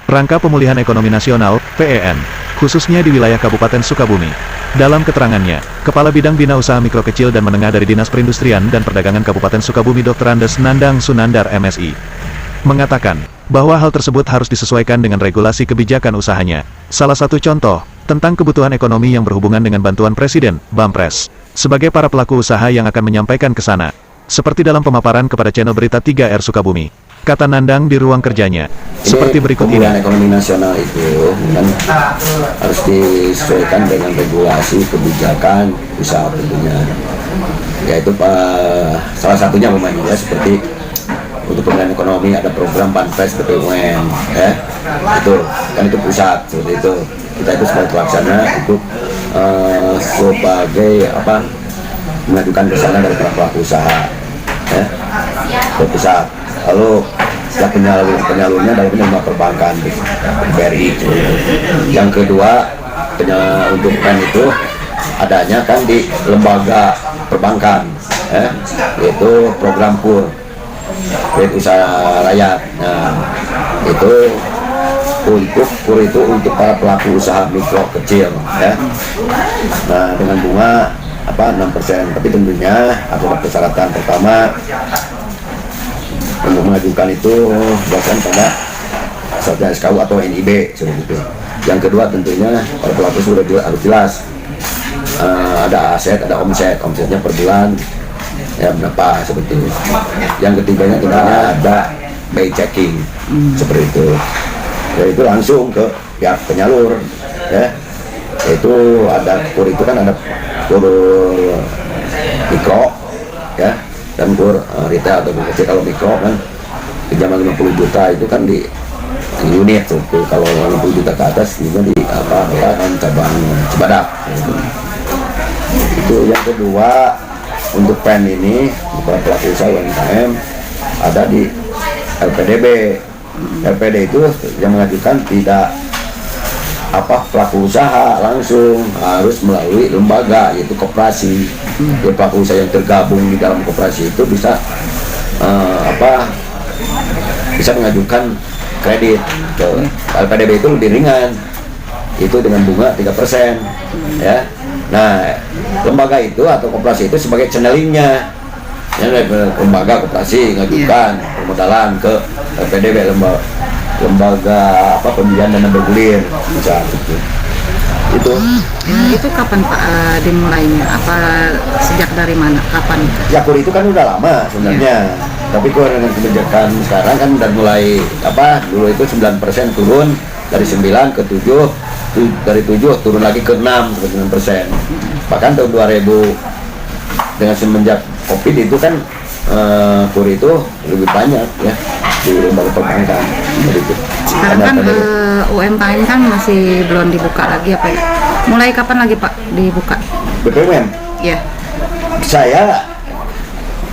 Rangka Pemulihan Ekonomi Nasional, PEN, khususnya di wilayah Kabupaten Sukabumi. Dalam keterangannya, Kepala Bidang Bina Usaha Mikro Kecil dan Menengah dari Dinas Perindustrian dan Perdagangan Kabupaten Sukabumi Dr. Andes Nandang Sunandar MSI, mengatakan bahwa hal tersebut harus disesuaikan dengan regulasi kebijakan usahanya. Salah satu contoh, tentang kebutuhan ekonomi yang berhubungan dengan bantuan Presiden, Bampres, sebagai para pelaku usaha yang akan menyampaikan ke sana. Seperti dalam pemaparan kepada channel Berita 3R Sukabumi, kata Nandang di ruang kerjanya, seperti berikut ini. Pemulihan ekonomi nasional itu kan harus disesuaikan dengan regulasi kebijakan usaha tentunya. Yaitu salah satunya ya, seperti untuk pemulihan ekonomi ada program Banpres BPUMN, ya. Itu pusat seperti itu. Kita itu sebagai pelaksana untuk sebagai mengajukan ke sana dari para pelaku usaha, ya, ke pusat. Lalu setelah penyalurnya dari penerima perbankan di BRI. Yang kedua, untuk PEN itu adanya kan di lembaga perbankan, yaitu program KUR, kredit usaha rakyat. Nah, itu untuk KUR itu untuk para pelaku usaha mikro kecil, ya. Nah, dengan bunga 6%, tapi tentunya ada persyaratan. Pertama, untuk mengajukan itu berdasarkan pada serta SKU atau NIB seperti itu. Yang kedua tentunya para pelaku sudah harus jelas, ada aset, ada omsetnya per bulan ya berapa seperti itu. Yang ketiganya tentunya ada by checking seperti itu. Yaitu langsung ke pihak penyalur, ya. Itu ada KUR itu kan ada KUR mikro, ya, dan KUR retail atau kecil. Kalau mikro kan pinjaman 50 juta itu kan di unit tuh. Kalau 50 juta ke atas itu di kan cabang Cibadak gitu. Itu yang kedua, untuk PEN ini para pelaku usaha UMKM ada di LPDB. LPD itu yang mengajukan tidak pelaku usaha langsung, harus melalui lembaga yaitu koperasi. Jadi pelaku usaha yang tergabung di dalam koperasi itu bisa bisa mengajukan kredit ke LPDB. Itu lebih ringan, itu dengan bunga 3%, ya. Nah, lembaga itu atau koperasi itu sebagai channelingnya, ya, lembaga koperasi mengajukan permodalan ke LPDB, lembaga pembiayaan dana bergulir, bisa gitu. Itu kapan Pak dimulainya? Apa sejak dari mana? Kapan? Ya, KUR itu kan udah lama sebenarnya. Tapi KUR dengan kebijakan sekarang kan udah mulai dulu itu 9% turun dari 9 ke 7, dari 7 turun lagi ke 6 sampai 9%. Bahkan tahun 2000 dengan semenjak Covid itu kan KUR itu lebih banyak, ya, di lembaga perbankan begitu. Sekarang kan UMKM kan masih belum dibuka lagi apa ya? Mulai kapan lagi Pak dibuka? BPUMN? Ya. Saya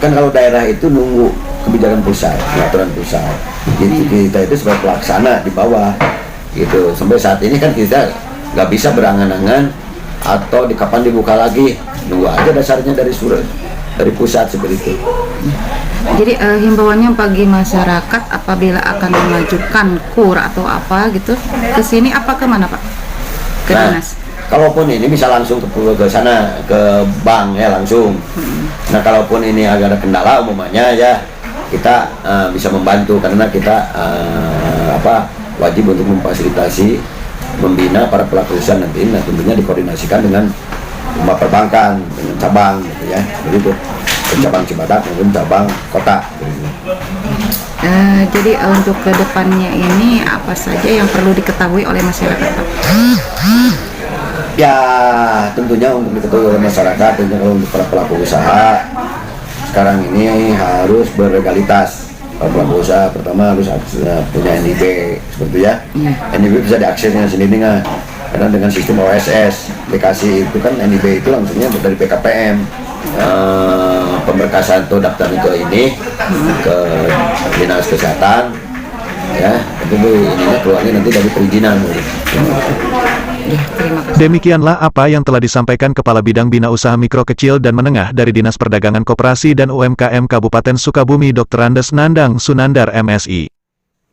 kan kalau daerah itu nunggu kebijakan pusat, peraturan pusat. Jadi kita itu sebagai pelaksana di bawah gitu. Sampai saat ini kan kita nggak bisa berangan-angan atau kapan dibuka lagi, nunggu aja dasarnya dari surat dari pusat seperti itu. Jadi himbauannya bagi masyarakat apabila akan mengajukan KUR atau apa gitu ke sini, apa ke mana Pak? Ke dinas? Kalaupun ini bisa langsung ke sana, ke bank, ya, langsung. Nah, kalaupun ini agak ada kendala umumnya, ya, kita bisa membantu karena kita wajib untuk memfasilitasi, membina para pelaku usaha nanti. Nah, tentunya dikoordinasikan dengan rumah perbankan, dengan cabang gitu, ya, begitu. Cabang Cibadak maupun cabang kota. Jadi untuk kedepannya ini apa saja yang perlu diketahui oleh masyarakat Pak? Ya, tentunya untuk diketahui oleh masyarakat, tentunya kalau untuk para pelaku usaha sekarang ini harus berlegalitas. Para pelaku usaha pertama harus punya NIB seperti ya. NIB bisa diaksesnya sendiri nggak? Karena dengan sistem OSS aplikasi itu kan NIB itu langsungnya dari PKPM. Pemberkasan atau daftar ke ini ke dinas kesehatan, ya, itu ininya keluarnya nanti dari perizinan. Demikianlah apa yang telah disampaikan Kepala Bidang Bina Usaha Mikro Kecil dan Menengah dari Dinas Perdagangan Koperasi dan UMKM Kabupaten Sukabumi Dr. Andes Nandang Sunandar MSI.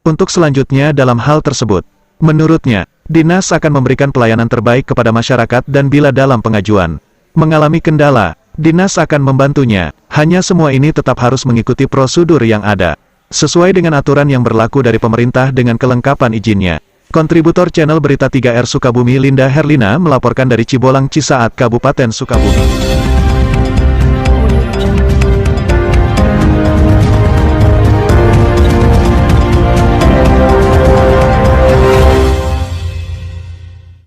Untuk selanjutnya dalam hal tersebut, menurutnya, dinas akan memberikan pelayanan terbaik kepada masyarakat dan bila dalam pengajuan mengalami kendala, dinas akan membantunya. Hanya semua ini tetap harus mengikuti prosedur yang ada, sesuai dengan aturan yang berlaku dari pemerintah dengan kelengkapan izinnya. Kontributor channel Berita 3R Sukabumi Linda Herlina melaporkan dari Cibolang Cisaat, Kabupaten Sukabumi.